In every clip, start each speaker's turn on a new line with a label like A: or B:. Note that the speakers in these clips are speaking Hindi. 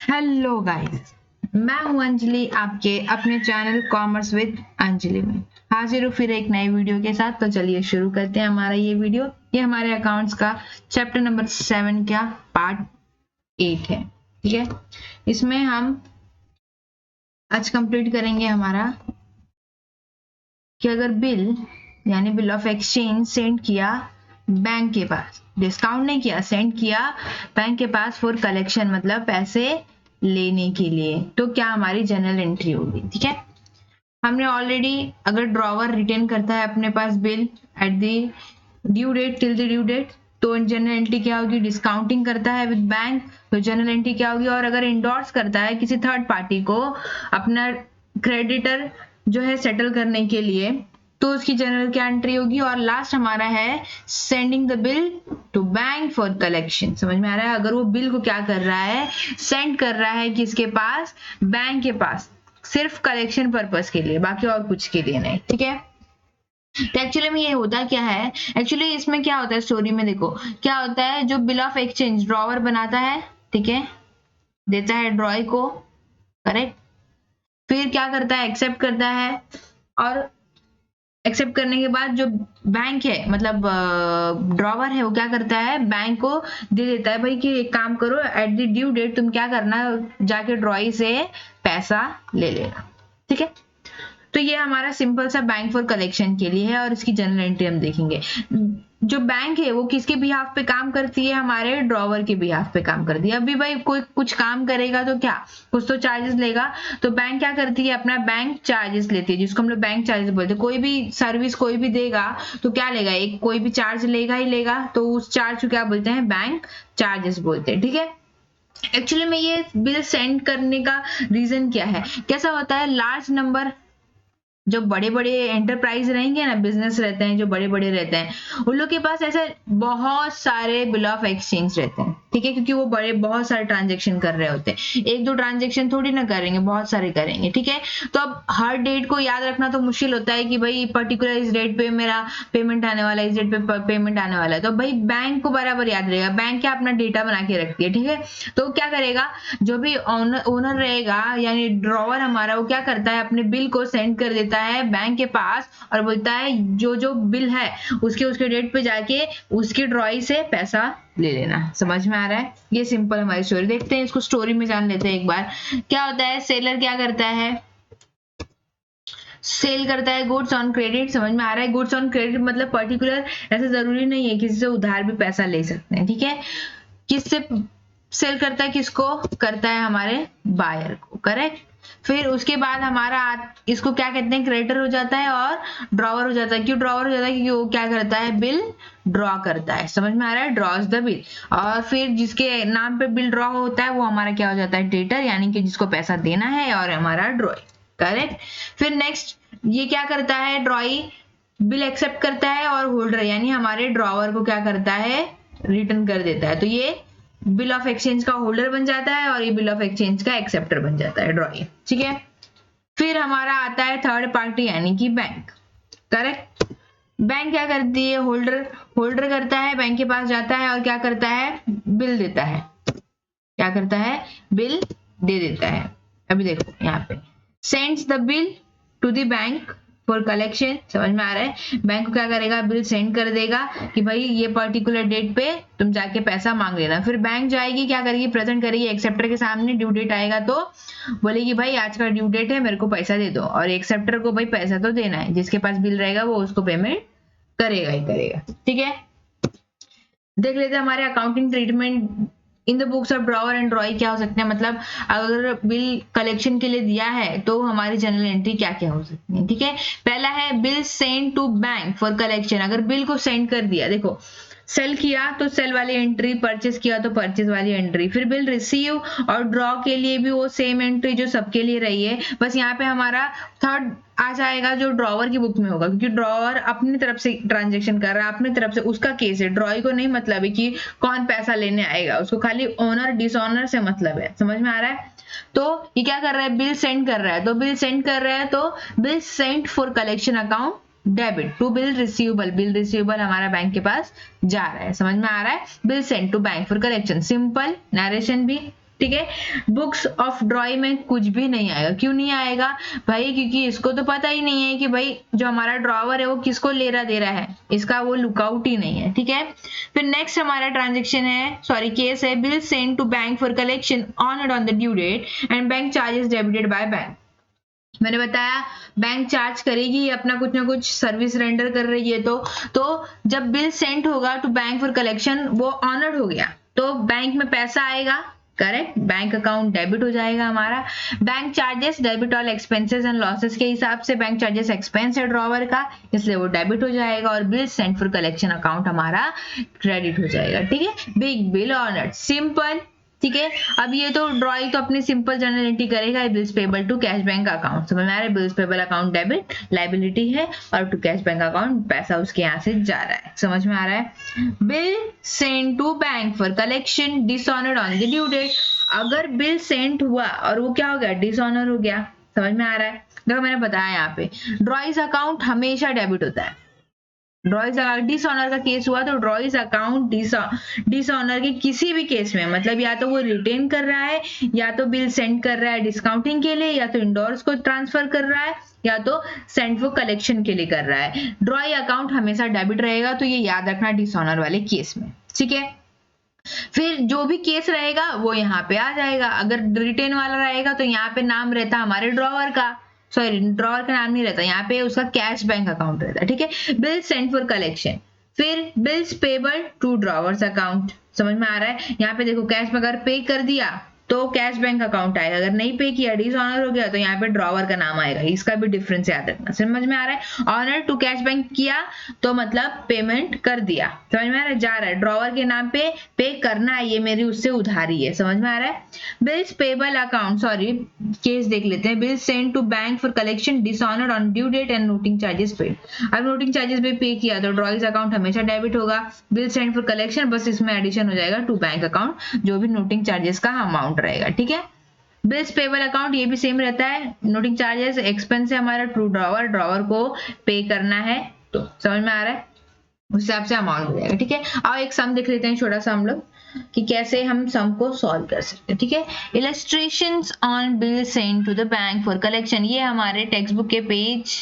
A: हेलो गाइस, मैं हूं अंजलि, आपके अपने चैनल कॉमर्स विद अंजलि में हाजिर हूँ फिर एक नई वीडियो के साथ। तो चलिए शुरू करते हैं हमारा ये वीडियो। ये हमारे अकाउंट्स का चैप्टर नंबर 7 का पार्ट 8 है। ठीक है, इसमें हम आज कंप्लीट करेंगे हमारा कि अगर बिल यानी बिल ऑफ एक्सचेंज सेंड किया बैंक के पास, डिस्काउंट नहीं किया, सेंड किया बैंक के पास फॉर कलेक्शन, मतलब पैसे लेने के लिए, तो क्या हमारी जर्नल एंट्री होगी। ठीक है, हमने ऑलरेडी अगर ड्रॉवर रिटर्न करता है अपने पास bill at the due date till the due date, तो जर्नल एंट्री क्या होगी। डिस्काउंटिंग करता है विद बैंक, तो जर्नल एंट्री क्या होगी। और अगर इंडोर्स करता है किसी थर्ड पार्टी को अपना क्रेडिटर जो है सेटल करने के लिए, तो उसकी जनरल क्या एंट्री होगी। और लास्ट हमारा है sending the bill to bank for collection. समझ में आ रहा है, अगर वो बिल को क्या कर रहा है, सेंड कर रहा है किसके पास, बैंक के पास, सिर्फ कलेक्शन पर्पस के लिए, बाकी और कुछ के लिए नहीं। ठीक है, तो एक्चुअली में ये होता क्या है, एक्चुअली इसमें क्या होता है स्टोरी में, देखो क्या होता है। जो बिल ऑफ एक्सचेंज ड्रॉवर बनाता है, ठीक है, देता है ड्रॉय को, करेक्ट, फिर क्या करता है, एक्सेप्ट करता है, और एक्सेप्ट करने के बाद जो बैंक है, मतलब ड्रॉवर है, वो क्या करता है, बैंक को दे देता है भाई कि एक काम करो, एट द ड्यू डेट तुम क्या करना, जाके ड्रॉई से पैसा ले लेना। ठीक है, तो ये हमारा सिंपल सा बैंक फॉर कलेक्शन के लिए है। और इसकी जनरल एंट्री हम देखेंगे। जो बैंक है वो किसके बिहाफ पे काम करती है, हमारे ड्रॉवर के बिहाफ पे काम करती है। अभी भाई कोई कुछ काम करेगा तो क्या, कुछ तो चार्जेस लेगा, तो बैंक क्या करती है, अपना बैंक चार्जेस लेती है, जिसको हम लोग बैंक चार्जेस बोलते हैं। कोई भी सर्विस कोई भी देगा तो क्या लेगा, एक कोई भी चार्ज लेगा ही लेगा, तो उस चार्ज को क्या बोलते हैं, बैंक चार्जेस बोलते हैं। ठीक है, एक्चुअली में ये बिल सेंड करने का रीजन क्या है, कैसा होता है, लार्ज नंबर, जो बड़े बड़े एंटरप्राइज रहेंगे ना, बिजनेस रहते हैं जो बड़े बड़े रहते हैं, उन लोग के पास ऐसे बहुत सारे बिल ऑफ एक्सचेंज रहते हैं। ठीक है, क्योंकि वो बड़े बहुत सारे ट्रांजेक्शन कर रहे होते हैं, एक दो ट्रांजेक्शन थोड़ी ना करेंगे, बहुत सारे करेंगे। ठीक है, तो अब हर डेट को याद रखना तो मुश्किल होता है कि भाई पर्टिकुलर इस डेट पे मेरा पेमेंट आने वाला है, इस डेट पे पेमेंट आने वाला है, तो भाई बैंक को बराबर याद रहेगा, बैंक क्या अपना डेटा बना के रखती है। ठीक है, तो क्या करेगा, जो भी ओनर रहेगा यानी ड्रॉवर हमारा, वो क्या करता है, अपने बिल को सेंड कर देता है बैंक के पास, और बोलता है जो जो बिल है उसके डेट पे जाके उसकी ड्रॉई से पैसा ले लेना। समझ में आ रहा है, ये सिंपल हमारी स्टोरी। देखते हैं इसको, स्टोरी में जान लेते हैं एक बार। क्या होता है, सेलर क्या करता है, सेल करता है गुड्स ऑन क्रेडिट। समझ में आ रहा है, गुड्स ऑन क्रेडिट मतलब पर्टिकुलर ऐसा जरूरी नहीं है, किसी से उधार भी पैसा ले सकते हैं। ठीक है, किससे सेल करता है, किसको करता है, हमारे बायर को, करेक्ट। फिर उसके बाद हमारा इसको क्या कहते हैं, क्रेडिटर हो जाता है और ड्रॉवर हो जाता है। क्यों ड्रॉवर हो जाता है, क्योंकि वो क्या करता है, बिल ड्रॉ करता है। समझ में आ रहा है, ड्रॉज द बिल। और फिर जिसके नाम पे बिल ड्रॉ होता है वो हमारा क्या हो जाता है, डेटर, यानी कि जिसको पैसा देना है, और हमारा ड्रॉई, करेक्ट। फिर नेक्स्ट ये क्या करता है, ड्रॉई बिल एक्सेप्ट करता है, और होल्डर यानी हमारे ड्रॉवर को क्या करता है, रिटर्न कर देता है। तो ये बिल ऑफ एक्सचेंज का होल्डर बन जाता है, और ये बिल ऑफ एक्सचेंज का एक्सेप्टर बन जाता है, ड्रॉई। ठीक है, फिर हमारा आता है थर्ड पार्टी यानी कि बैंक, करेक्ट। बैंक क्या करती है, होल्डर करता है, बैंक के पास जाता है और क्या करता है, बिल देता है, क्या करता है, बिल दे देता है। अभी देखो यहाँ पे, sends the bill to the bank for collection. समझ में आ रहा है, बैंक को क्या करेगा, बिल सेंड कर देगा कि भाई ये पर्टिकुलर डेट पे तुम जाके पैसा मांग लेना। फिर बैंक जाएगी, क्या करेगी, प्रेजेंट करेगी एक्सेप्टर के सामने, ड्यू डेट आएगा तो बोलेगी भाई आज का ड्यू डेट है, मेरे को पैसा दे दो। और एक्सेप्टर को भाई पैसा तो देना है, जिसके पास बिल रहेगा वो उसको पेमेंट करेगा ही करेगा। ठीक है, देख लेते हैं हमारे accounting treatment in the books of drawer and ड्रॉई क्या हो सकते हैं। मतलब अगर बिल कलेक्शन के लिए दिया है तो हमारी जनरल एंट्री क्या क्या हो सकती है। ठीक है, पहला है bill send to bank for collection. अगर बिल को सेंड कर दिया, देखो सेल किया तो सेल वाली एंट्री, परचेस किया तो परचेस वाली एंट्री। फिर बिल रिसीव और ड्रॉ के लिए भी वो सेम एंट्री जो सबके लिए रही है, बस यहाँ पे हमारा थर्ड आ जाएगा जो ड्रॉवर की बुक में होगा, क्योंकि ड्रॉवर अपनी तरफ से ट्रांजेक्शन कर रहा है, अपनी तरफ से उसका केस है। ड्रॉई को नहीं मतलब है कि कौन पैसा लेने आएगा, उसको खाली ओनर डिसऑनर से मतलब है। समझ में आ रहा है, तो ये क्या कर रहा है, बिल सेंड कर रहा है, तो बिल सेंड कर रहा है तो bill send for collection account debit to bill receivable. Bill receivable हमारा बैंक के पास जा रहा है। समझ में आ रहा है, bill send to bank for collection, simple narration भी ठीक है। बुक्स ऑफ ड्रॉइंग में कुछ भी नहीं आएगा। क्यों नहीं आएगा भाई? क्योंकि इसको तो पता ही नहीं है कि भाई जो हमारा ड्रॉवर है वो किसको ले रहा दे रहा है, इसका वो लुकआउट ही नहीं है, ठीक है। फिर नेक्स्ट हमारा ट्रांजेक्शन है, सॉरी केस है, bill send to bank for collection honoured on the due date and bank charges debited by bank. मैंने बताया बैंक चार्ज करेगी, अपना कुछ ना कुछ सर्विस रेंडर कर रही है, तो जब बिल सेंड होगा टू बैंक फॉर कलेक्शन, वो ऑनर्ड हो गया तो बैंक में पैसा आएगा, करेक्ट, बैंक अकाउंट डेबिट हो जाएगा हमारा। Bank charges debit all expenses and losses के हिसाब से बैंक चार्जेस एक्सपेंस है ड्रॉवर का, इसलिए वो डेबिट हो जाएगा और bill send for collection account हमारा क्रेडिट हो जाएगा, ठीक है। बिग बिल ऑनर्ड, सिंपल, ठीक है। अब ये तो ड्रॉइंग तो अपनी सिंपल जर्नल एंट्री करेगा, bills payable to cash bank account, समझ में आ रहा है। Bills payable account debit liability है और टू कैश बैंक अकाउंट पैसा उसके यहाँ से जा रहा है, समझ में आ रहा है। Bill send to bank for collection dishonoured on the due date, अगर बिल सेंड हुआ और वो क्या हो गया, डिसऑनर हो गया, समझ में आ रहा है। देखो मैंने बताया यहाँ पे ड्रॉइंग अकाउंट हमेशा डेबिट होता है। ड्रॉइज डिसऑनर का केस हुआ तो ड्रॉइज अकाउंट डिसऑनर के किसी भी केस में, मतलब या तो वो रिटेन कर रहा है, या तो बिल सेंड कर रहा है डिस्काउंटिंग के लिए, या तो इंडोर्स को ट्रांसफर कर रहा है, या तो सेंड फॉर कलेक्शन के लिए कर रहा है, ड्रॉई अकाउंट हमेशा डेबिट रहेगा। तो ये याद रखना डिसऑनर वाले केस में, ठीक है। फिर जो भी केस रहेगा वो यहाँ पे आ जाएगा। अगर रिटेन वाला रहेगा तो यहाँ पे नाम रहता हमारे ड्रॉवर का, सॉरी ड्रॉवर का नाम नहीं रहता, यहाँ पे उसका कैश बैंक अकाउंट रहता है, ठीक है। बिल सेंड फॉर कलेक्शन, फिर bills payable to drawer's account, समझ में आ रहा है। यहाँ पे देखो कैश में अगर पे कर दिया तो कैश बैंक अकाउंट आएगा, अगर नहीं पे किया डिसऑनर हो गया तो यहाँ पे ड्रॉवर का नाम आएगा, इसका भी डिफरेंस याद रखना, समझ में आ रहा है। ऑनर टू कैश बैंक किया तो मतलब पेमेंट कर दिया, समझ में आ रहा है, जा रहा है ड्रॉवर के नाम पे, पे करना है, ये मेरी उससे उधारी है, समझ में आ रहा है। Bills payable account, sorry case देख लेते हैं, bill send to bank for collection dishonoured on due date and noting charges paid. अब नोटिंग चार्जेस भी पे किया तो ड्रॉइज अकाउंट हमेशा डेबिट होगा, बिल सेंड फॉर कलेक्शन बस इसमें एडिशन हो जाएगा टू बैंक अकाउंट, जो भी नोटिंग चार्जेस का अमाउंट रहेगा, ठीक है। बिल्स पेबल अकाउंट ये भी सेम रहता है, नोटिंग चार्जेस एक्सपेंस है हमारा टू ड्रॉवर, ड्रॉवर को पे करना है, तो समझ में आ रहा है, उस हिसाब से अमाउंट हो जाएगा, ठीक है। अब एक सम देख लेते हैं छोटा सा हम लोग कि कैसे हम सम को सॉल्व कर सकते हैं, ठीक है। Illustrations on bill send to the bank for collection, ये हमारे टेक्स्ट बुक के पेज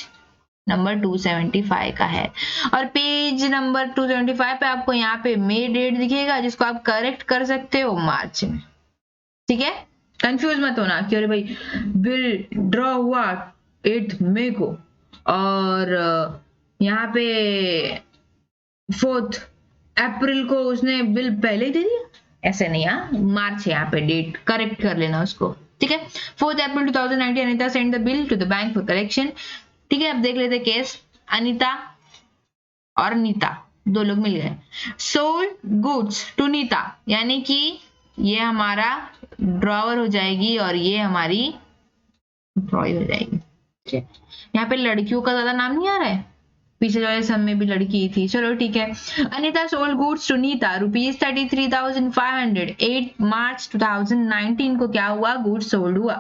A: नंबर 275 का है, और पेज नंबर 275 पे आपको यहाँ पे मई डेट दिखेगा, जिसको आप करेक्ट कर सकते हो मार्च में, ठीक है। कंफ्यूज मत होना कि अरे भाई बिल ड्रॉ हुआ 8 मई को और यहाँ पे 4 अप्रैल को उसने बिल पहले ही दे दिया, ऐसे नहीं, हाँ मार्च यहाँ पे डेट करेक्ट कर लेना उसको, ठीक है। 4 April 2019 Anita send the bill to the bank for collection, ठीक है। अब देख लेते केस, अनिता और नीता दो लोग मिल गए, सोल्ड गुड्स टू नीता, यानी कि ये हमारा ड्रॉवर हो जाएगी और ये हमारी ड्रॉई हो जाएगी, ठीक है। यहाँ पे लड़कियों का ज्यादा नाम नहीं आ रहा है, पिछले वाले सम में भी लड़की थी, चलो ठीक है। Anita sold goods to Nita ₹33,500, 8 March 2019 को क्या हुआ, गुड्स सोल्ड हुआ,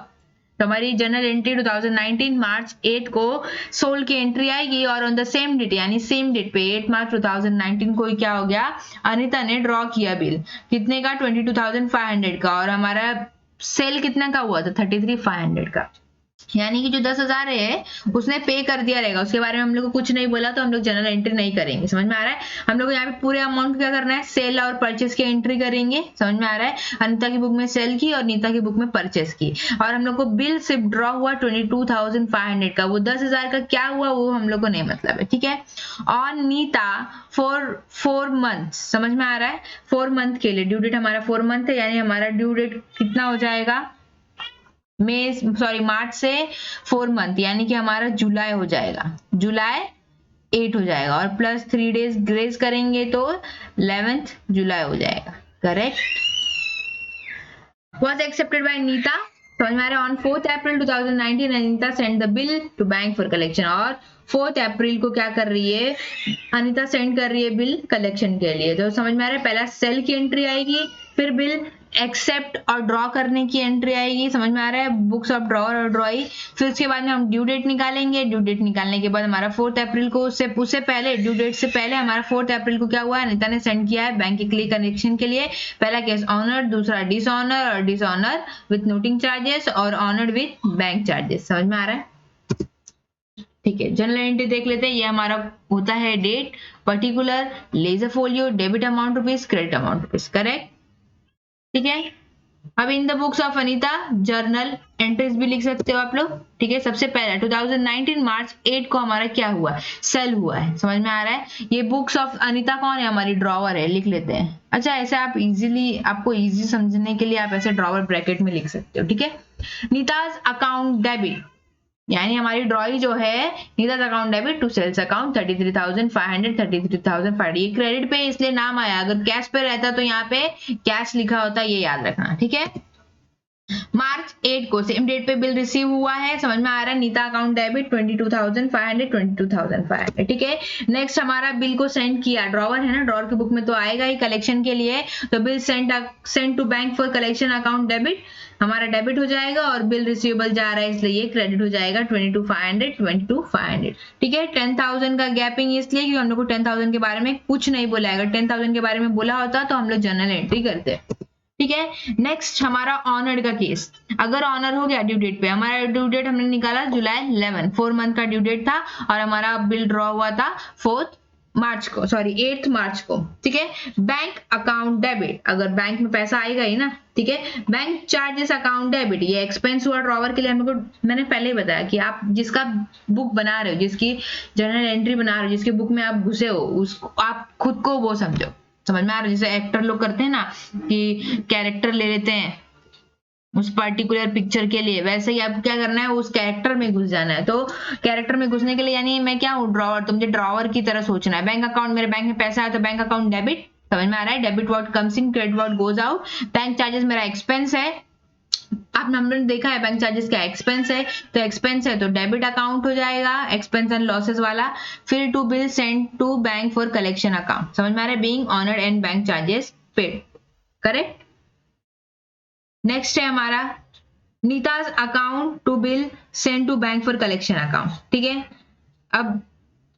A: तो हमारी जनरल एंट्री 2019 मार्च 8 को सोल्ड की एंट्री आएगी, और ऑन द सेम डेट यानी सेम डेट पे 8 मार्च 2019 को क्या हो गया, अनिता ने ड्रॉ किया बिल कितने का, 22,500 का, और हमारा सेल कितना का हुआ था, 33,500 का, यानी कि जो 10,000 है उसने पे कर दिया रहेगा, उसके बारे में हम लोग को कुछ नहीं बोला, तो हम लोग जनरल एंट्री नहीं करेंगे, समझ में आ रहा है। हम लोग यहाँ पे पूरे अमाउंट क्या करना है, सेल और परचेस की एंट्री करेंगे, समझ में आ रहा है। अनिता की बुक में सेल की और नीता की बुक में परचेस की, और हम लोग को बिल सिर्फ ड्रॉ हुआ 22,500 का, वो 10,000 का क्या हुआ वो हम लोग को नहीं मतलब है, ठीक है। ऑन नीता फॉर 4 मंथ, समझ में आ रहा है, 4 मंथ के लिए ड्यू डेट हमारा 4 मंथ है, यानी हमारा ड्यू डेट कितना हो जाएगा, मार्च से 4 मंथ, यानी कि हमारा जुलाई हो जाएगा, जुलाई 8 हो जाएगा, और प्लस 3 डेज ग्रेस करेंगे तो 11th जुलाई हो जाएगा, correct. was accepted by Nita, समझ में आ रहा है। On 4th April 2019 Anita send the bill to bank for collection, और 4th अप्रैल को क्या कर रही है, अनिता सेंड कर रही है बिल कलेक्शन के लिए, तो समझ में आ रहा है, पहला सेल की एंट्री आएगी, फिर बिल एक्सेप्ट और ड्रॉ करने की एंट्री आएगी, समझ में आ रहा है, बुक्स ऑफ ड्रॉवर और ड्रॉई। फिर उसके बाद में हम ड्यू डेट निकालेंगे, ड्यू डेट निकालने के बाद हमारा 4 अप्रैल को, उससे पहले ड्यू डेट से पहले हमारा 4 अप्रैल को क्या हुआ है, अनीता ने सेंड किया है बैंक के लिए कनेक्शन के लिए, पहला केस ऑनर्ड, दूसरा डिसऑनर और डिसऑनर विथ नोटिंग चार्जेस और ऑनर्ड विथ बैंक चार्जेस। समझ में आ रहा है? ठीक है, जनरल एंट्री देख लेते हैं। ये हमारा होता है date, particular, ledger folio, debit amount rupees, credit amount rupees, correct. ठीक है, अब in the books of Anita journal entries भी लिख सकते हो आप लोग। ठीक है, सबसे पहला 2019 मार्च 8 को हमारा क्या हुआ, सेल हुआ है। समझ में आ रहा है? ये बुक्स ऑफ अनीता कौन है, हमारी ड्रॉवर है, लिख लेते हैं। अच्छा, ऐसे आप इजीली, आपको इजी समझने के लिए आप ऐसे ड्रॉवर ब्रैकेट में लिख सकते हो। ठीक है, नीताज अकाउंट डेबिट, यानी हमारी ड्रॉई जो है, Neeta's account debit to sales account 33,500, 33,500। ये क्रेडिट पे इसलिए नाम आया, अगर कैश पे रहता तो यहाँ पे कैश लिखा होता, ये याद रखना। ठीक है, मार्च 8 को सेम डेट पे बिल रिसीव हुआ है। समझ में आ रहा है? Nita account debit 22,500, 22,500। ठीक है, नेक्स्ट हमारा बिल को सेंड किया, ड्रॉवर है ना, ड्रॉवर की बुक में तो आएगा ही कलेक्शन के लिए, तो bill send to bank for collection account debit, हमारा डेबिट हो जाएगा और बिल रिसीवेबल जा रहा है इसलिए ये क्रेडिट हो जाएगा 22,500, 22,500। ठीक है, 10,000 का गैपिंग इसलिए क्योंकि हम लोग को 10,000 के बारे में कुछ नहीं बोला है, अगर 10,000 के बारे में बोला होता तो हम लोग जर्नल एंट्री करते। ठीक है, नेक्स्ट हमारा ऑनर्ड का केस, अगर ऑनर हो गया ड्यू डेट पे, हमारा ड्यू डेट हमने निकाला जुलाई 11, 4 मंथ का ड्यू डेट था और हमारा बिल ड्रॉ हुआ था 8 मार्च को। ठीक है, बैंक अकाउंट डेबिट, अगर बैंक में पैसा आएगा ही ना। ठीक है, बैंक चार्जेस अकाउंट डेबिट, ये एक्सपेंस हुआ ड्रॉवर के लिए। हमको मैंने पहले ही बताया कि आप जिसका बुक बना रहे हो, जिसकी जर्नल एंट्री बना रहे हो, जिसके बुक में आप घुसे हो, उसको आप खुद को वो समझो। समझ में आ रहा है? जैसे एक्टर लोग करते हैं ना कि कैरेक्टर ले लेते हैं उस पर्टिकुलर पिक्चर के लिए, वैसे ही आपको क्या करना है, उस कैरेक्टर में घुस जाना है। तो कैरेक्टर में घुसने के लिए, यानी मैं क्या हूँ, ड्रॉवर, तो मुझे ड्रॉवर की तरह सोचना है। बैंक अकाउंट, मेरे बैंक में पैसा है तो बैंक अकाउंट डेबिट। समझ में आ रहा है? Debit what comes in, credit what goes out. Bank charges मेरा एक्सपेंस है, आपने हमने देखा है बैंक चार्जेस का एक्सपेंस है, तो एक्सपेंस है तो डेबिट अकाउंट हो जाएगा, एक्सपेंस एंड लॉसेस वाला। फिर to bill send to bank for collection account. समझ में आ रहा है? Being honoured and bank charges paid, correct. Next है हमारा Neeta's account to bill send to bank for collection account. ठीक है, अब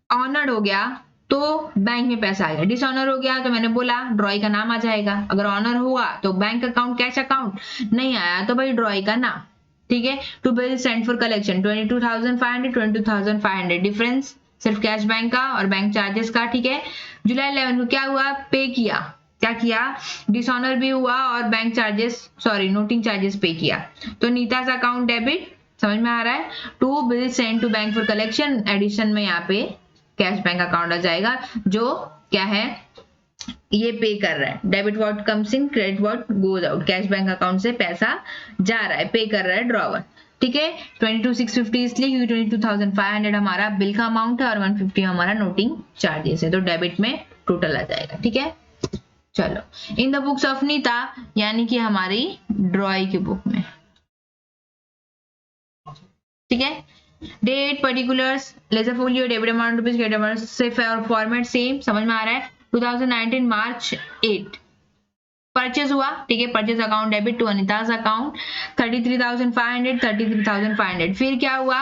A: ऑनर्ड हो गया तो बैंक में पैसा आ गया, डिसऑनर हो गया तो मैंने बोला ड्रॉई का नाम आ जाएगा। अगर ऑनर हुआ तो बैंक अकाउंट, कैश अकाउंट, नहीं आया तो भाई ड्रॉई का नाम। ठीक है, to bill send for collection 22,500, 22,500, difference सिर्फ कैश बैंक का और बैंक चार्जेस का। ठीक है, जुलाई 11 को क्या हुआ, पे किया, क्या किया, डिसऑनर भी हुआ और bank charges, sorry noting charges पे किया, तो नीताज अकाउंट डेबिट। समझ में आ रहा है? To bill send to bank for collection, addition में यहाँ पे कैश बैंक अकाउंट आ जाएगा, जो क्या है, ये पे कर रहा है। Debit what comes in, credit what goes out, cash bank account से पैसा जा रहा है, पे कर रहा है ड्रॉवर। ठीक है, 22,650 इसलिए क्योंकि 22,500 हमारा बिल का अमाउंट है और 150 हमारा नोटिंग चार्जेस है, तो डेबिट में टोटल आ जाएगा। ठीक है, चलो in the books of Nita, यानी कि हमारी ड्रॉई की बुक में। ठीक है, date, particulars, ledger folio, debit amount rupees, credit amount से फॉर्मेट सेम। समझ में आ रहा है? 2019 मार्च 8 परचेज हुआ। ठीक है, purchase account debit to Anita's account 33,500, 33,500। फिर क्या हुआ,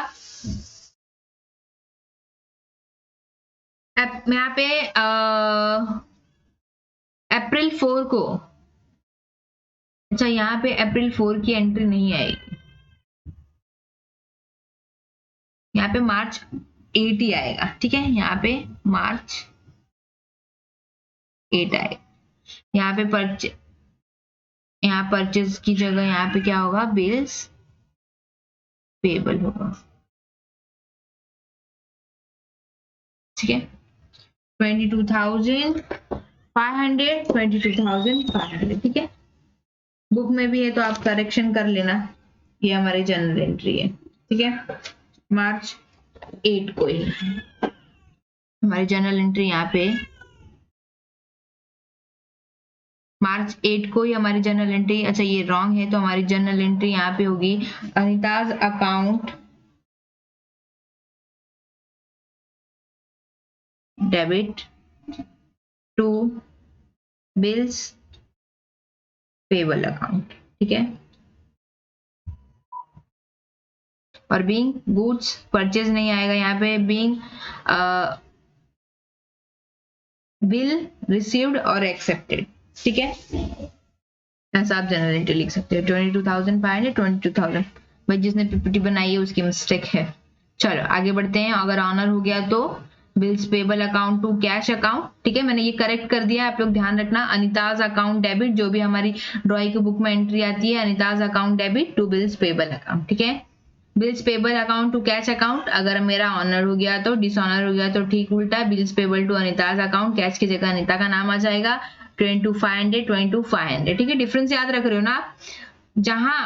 A: यहाँ पे अप्रैल 4 को, अच्छा यहाँ पे अप्रैल 4 की एंट्री नहीं आएगी, यहाँ पे मार्च 8 ही आएगा। ठीक है, यहाँ पे मार्च 8 आएगा। यहाँ पे यहाँ परचेज की जगह यहाँ पे क्या होगा, बिल्स पेबल होगा। ठीक है, 22,500, 22,500। ठीक है, बुक में भी है तो आप करेक्शन कर लेना, ये हमारी जनरल एंट्री है। ठीक है, मार्च 8 को ही हमारी जनरल एंट्री यहाँ पे, मार्च 8 को ही हमारी जनरल एंट्री, अच्छा ये रॉन्ग है तो हमारी जनरल एंट्री यहाँ पे होगी Anita's account debit to bills payable account, ठीक है। और बीइंग गुड्स परचेज नहीं आएगा यहाँ पे, बीइंग बिल रिसीव्ड और एक्सेप्टेड, ठीक है। ऐसा आप जनरल एंट्री लिख सकते हो। 22,500 22,000, भाई जिसने पीपीटी बनाई है उसकी मिस्टेक है। चलो आगे बढ़ते हैं। अगर ऑनर हो गया तो bills payable account to cash account, ठीक है, मैंने ये करेक्ट कर दिया, आप लोग ध्यान रखना। अनिताज अकाउंट डेबिट, जो भी हमारी ड्रॉइंग की बुक में एंट्री आती है, Anita's account debit to bills payable account, ठीक है। Bills payable account to cash account, अगर मेरा ऑनर हो गया तो, डिसऑनर हो गया तो ठीक उल्टा, bills payable to Anita's account, cash की जगह अनिता का नाम आ जाएगा। 22,500 22,500, ठीक है। डिफरेंस याद रख रहे हो ना आप, जहां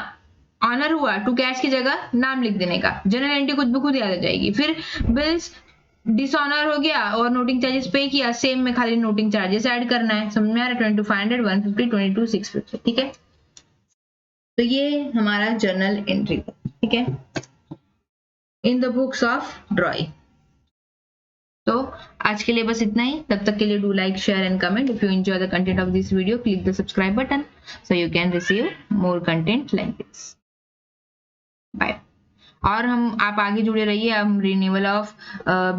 A: ऑनर हुआ टू कैश की जगह नाम लिख देने का, जनरल एंट्री खुद ब खुद याद आ जाएगी। फिर बिल्स डिसऑनर हो गया और नोटिंग चार्जेस पे किया, सेम में खाली नोटिंग चार्जेस ऐड करना है, समझ में आ रहा है। 22,500 150 22,650, ठीक है। तो ये हमारा जर्नल एंट्री, ठीक है, इन द बुक्स ऑफ ड्रॉइंग। तो आज के लिए बस इतना ही, तब तक के लिए do like share and comment. If you enjoy the content of this video click the subscribe button so you can receive more content like this. Bye. और हम आप आगे जुड़े रहिए, हम रिन्यूअल ऑफ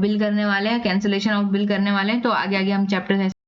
A: बिल करने वाले हैं, कैंसिलेशन ऑफ बिल करने वाले हैं, तो आगे आगे हम चैप्टर